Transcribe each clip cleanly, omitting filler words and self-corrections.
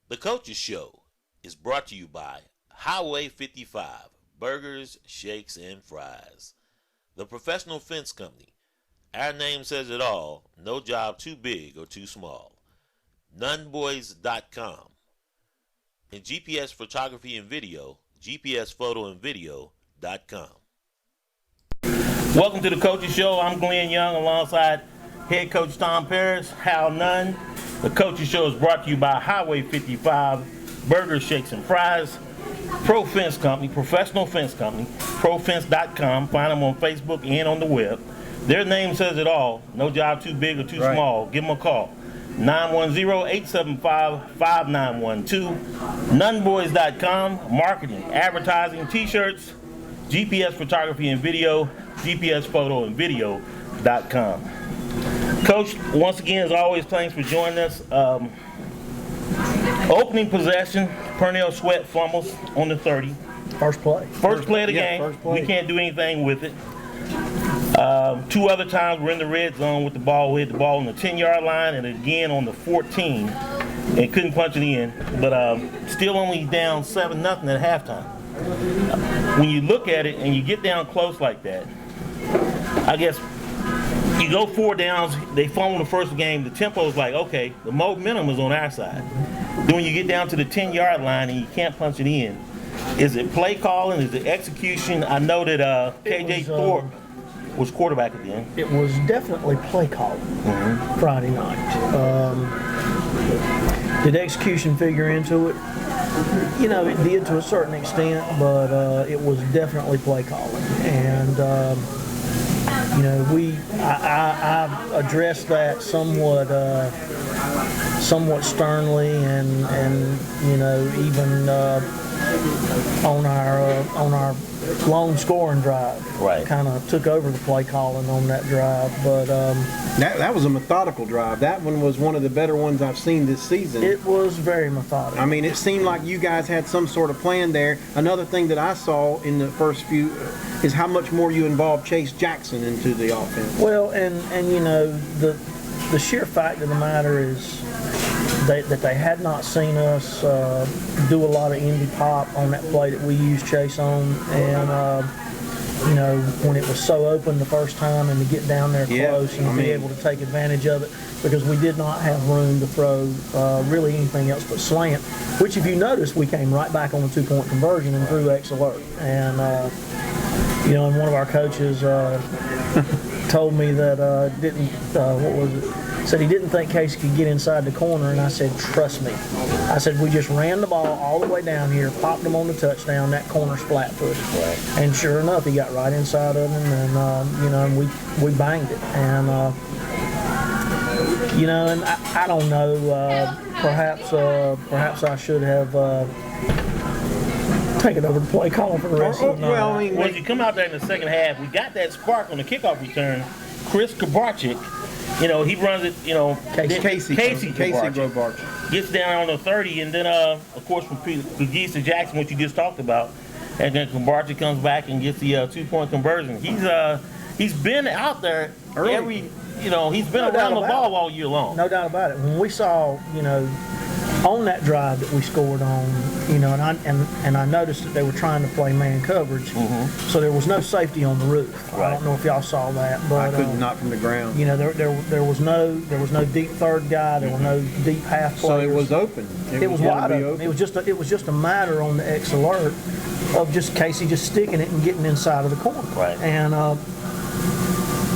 The Coaches Show is brought to you by Highway 55, Burgers, Shakes, and Fries. The Professional Fence Company. Our name says it all. No job too big or too small. Nunboys.com. And GPS Photography and Video, GPSPhotoandVideo.com. Welcome to the Coaches Show. I'm Glenn Young alongside Head Coach Tom Paris, Hal Nunn. The Coaches Show is brought to you by Highway 55, Burgers, Shakes, and Fries, Pro Fence Company, Professional Fence Company, ProFence.com. Find them on Facebook and on the web. Their name says it all. No job too big or too small. Give them a call. 910-875-5912. Nunboys.com. Marketing, advertising, t-shirts, GPS Photography and Video, GPSPhotoandVideo.com. Coach, once again, as always, thanks for joining us. Opening possession, Purnell Sweat fumbles on the 30. First play. First play of the game. First play. We can't do anything with it. Two other times we're in the red zone with the ball. We hit the ball on the 10-yard line and again on the 14 and couldn't punch it in. But still only down 7-0 at halftime. When you look at it and you get down close like that, I guess you go 4 downs, they fumble the first game, the tempo is like, okay, the momentum is on our side. Then when you get down to the 10-yard line and you can't punch it in, is it play calling? Is it execution? I know that KJ Thorpe was quarterback at the end. It was definitely play calling Friday night. Did execution figure into it? You know, it did to a certain extent, but it was definitely play calling. And, you know, I addressed that somewhat sternly and you know, even on our long scoring drive, kind of took over the play calling on that drive. But that was a methodical drive. That one was one of the better ones I've seen this season. It was very methodical. I mean, it seemed like you guys had some sort of plan there. Another thing that I saw in the first few is how much more you involved Chase Jackson into the offense. Well, and you know, the sheer fact of the matter is that they had not seen us do a lot of indie pop on that play that we used Chase on, and you know, when it was so open the first time and to get down there close and be able to take advantage of it, because we did not have room to throw really anything else but slant, which if you notice, we came right back on the 2-point conversion and threw X alert. And you know, and one of our coaches told me that said he didn't think Casey could get inside the corner, and I said, trust me. I said, we just ran the ball all the way down here, popped him on the touchdown, that corner's flat-footed. Right. And sure enough, he got right inside of him, and, you know, and we banged it. And, you know, and I don't know, perhaps I should have taken over the play calling for the rest of the night. Well, when you come out there in the second half, we got that spark on the kickoff return. Chris Kabarczyk, you know, he runs it, you know, Casey Kabarczyk gets down on the 30, and then, of course, from Pugis to Jackson, what you just talked about, and then Kabarczyk comes back and gets the 2-point conversion. He's been out there he's been around the ball all year long. No doubt about it. When we saw, you know, on that drive that we scored on, you know, and I noticed that they were trying to play man coverage, so there was no safety on the roof. Right. I don't know if y'all saw that, but I couldn't, not from the ground. You know, there was no deep third guy. There were no deep half players. So it was open. It was wide open. It was just a matter on the X alert of just Casey just sticking it and getting inside of the corner. Right. And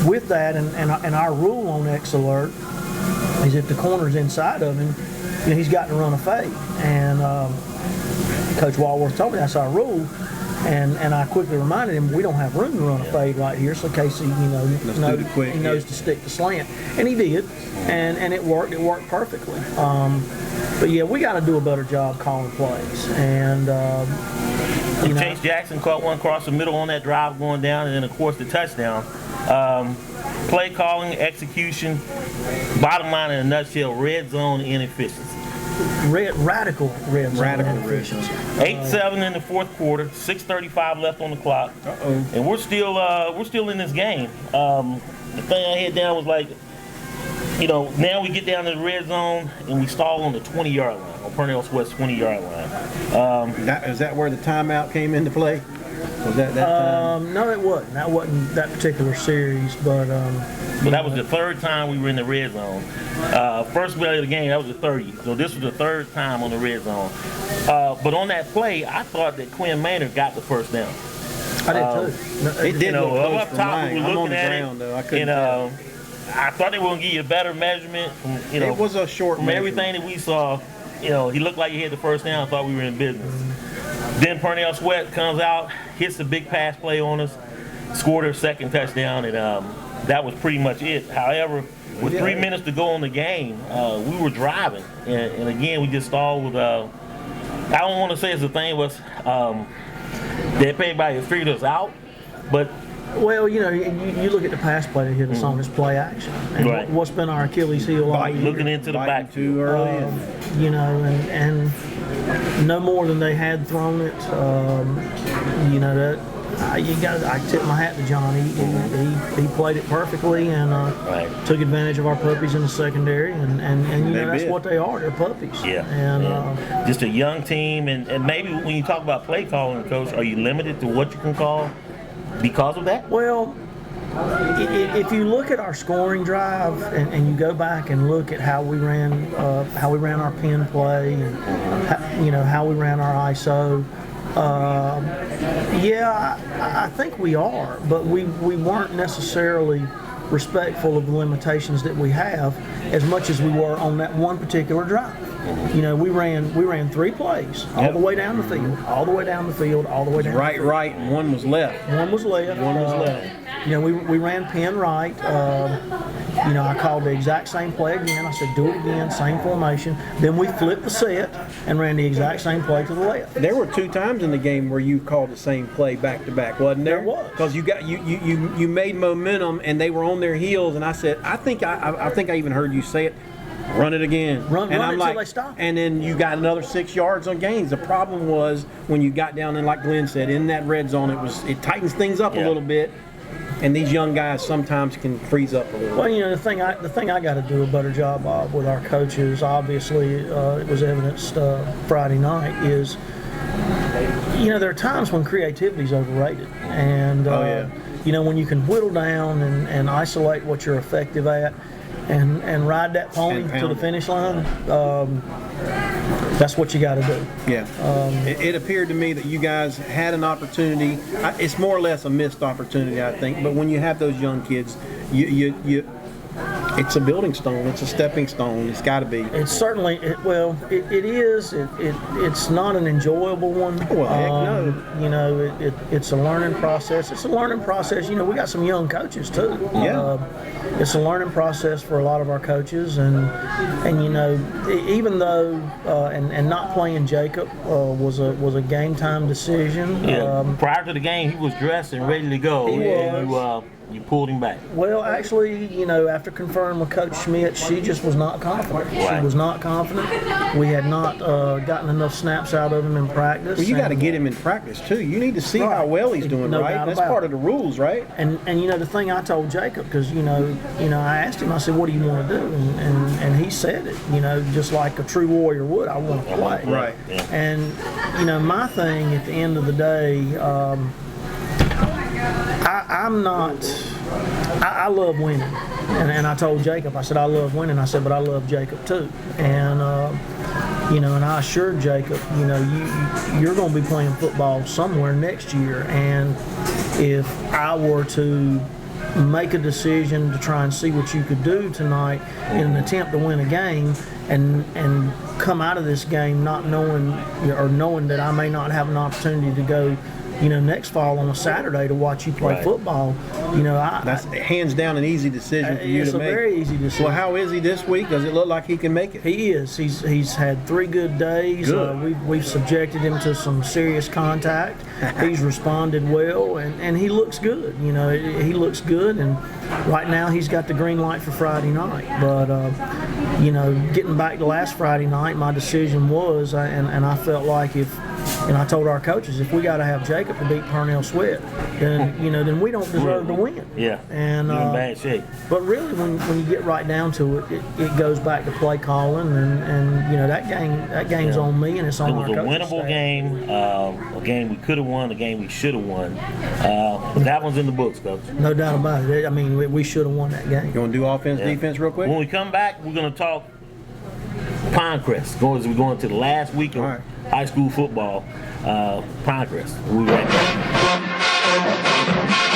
with that, and our rule on X alert is if the corner's inside of him, you know, he's got to run a fade. And Coach Walworth told me that's our rule. And I quickly reminded him we don't have room to run a fade right here. So Casey, you know, he knows to stick the slant, and he did, and it worked. It worked perfectly. But yeah, we got to do a better job calling plays. And you know, Chase Jackson caught one across the middle on that drive going down, and then of course the touchdown. Play calling, execution, bottom line in a nutshell, red zone inefficiency. Radical red zone inefficiency. 8-7 in the fourth quarter, 6:35 left on the clock, and we're still in this game. The thing I had down was like, now we get down to the red zone and we stall on the 20-yard line, on Purnell Sweat's 20-yard line. Is that where the timeout came into play? Was that time? No, it wasn't. That wasn't that particular series, but that was the third time we were in the red zone. First play of the game, that was the 30. So this was the third time on the red zone. But on that play, I thought that Quinn Maynard got the first down. I did too. It did look close up from top, mine. we were I'm on looking the at ground, it, though. I couldn't and I thought they were going to give you a better measurement from, It was a short from measurement. everything that we saw. He looked like he had the first down. I thought we were in business. Then Purnell Sweat comes out, hits a big pass play on us, scored her second touchdown, and that was pretty much it. However, with 3 minutes to go on the game, we were driving, and again, we just stalled with. I don't want to say it's the thing was that everybody figured us out, but. Well, you look at the pass play that hit us on this play action, and Right. what's been our Achilles heel all year. Looking into the Biting backfield. too early. And no more than they had thrown it. I tip my hat to John. He played it perfectly and Right. took advantage of our puppies in the secondary, and that's did. what they are. They're puppies. Yeah. And Just a young team, and maybe when you talk about play calling, Coach, are you limited to what you can call because of that? well, if you look at our scoring drive and you go back and look at how we ran our pin play and how we ran our ISO. I think we are, but we weren't necessarily respectful of the limitations that we have as much as we were on that one particular drive. We ran 3 plays all the way down the field, all the way down the field, all the way down. Right, and one was left. One was left. We ran pin right. I called the exact same play again. I said, do it again, same formation. Then we flipped the set and ran the exact same play to the left. There were 2 times in the game where you called the same play back to back, wasn't there? There was. Because you made momentum and they were on their heels, and I said, I think I even heard you say it. Run it again. Run and it I'm till like, they stop. And then you got another 6 yards on gains. The problem was when you got down in, like Glenn said, in that red zone, it tightens things up a little bit. And these young guys sometimes can freeze up a little. Well, the thing I got to do a better job of with our coaches, obviously, it was evidenced Friday night, is there are times when creativity is overrated, and when you can whittle down and isolate what you're effective at, and ride that pony to the finish line. That's what you got to do. Yeah. It appeared to me that you guys had an opportunity. It's more or less a missed opportunity, I think. But when you have those young kids, it's a building stone. It's a stepping stone. It's got to be. It's certainly it is. It's not an enjoyable one. Well, heck no. It's a learning process. It's a learning process. We got some young coaches too. Yeah. It's a learning process for a lot of our coaches, and even though and not playing Jacob was a game time decision. Yeah. Prior to the game, he was dressed and ready to go. And you pulled him back. Well, actually, after conferring with Coach Schmidt, she just was not confident. Right. She was not confident. We had not gotten enough snaps out of him in practice. Well, you got to get him in practice too. You need to see how well he's doing, No right? doubt That's about part it. of the rules, right? And the thing I told Jacob, because I asked him, I said, what do you want to do? And he said it, just like a true warrior would, I want to play. Right. Yeah. And my thing at the end of the day, I love winning. And I told Jacob, I said, I love winning. I said, but I love Jacob too. And, and I assured Jacob, you're going to be playing football somewhere next year. And if I were to make a decision to try and see what you could do tonight in an attempt to win a game and come out of this game not knowing that I may not have an opportunity to go next fall on a Saturday to watch you play football, That's hands down an easy decision for you to make. It's a very easy decision. Well, how is he this week? Does it look like he can make it? He is. He's had 3 good days. Good. We've subjected him to some serious contact. He's responded well, and he looks good. He looks good, and right now he's got the green light for Friday night. But getting back to last Friday night, my decision was, and I felt like if And I told our coaches, if we got to have Jacob to beat Purnell Sweat, then we don't deserve to win. Yeah. And you're in bad shape. But really, when you get right down to it, it goes back to play calling, and that game's on me, and it's on our coaches. It was a coaching winnable staff. game, a game we could have won, a game we should have won. But that one's in the books, Coach. No doubt about it. I mean, we should have won that game. You want to do offense, defense real quick? When we come back, we're going to talk Pinecrest. As we're going to the last week of high school football, Pinecrest. We'll be right back.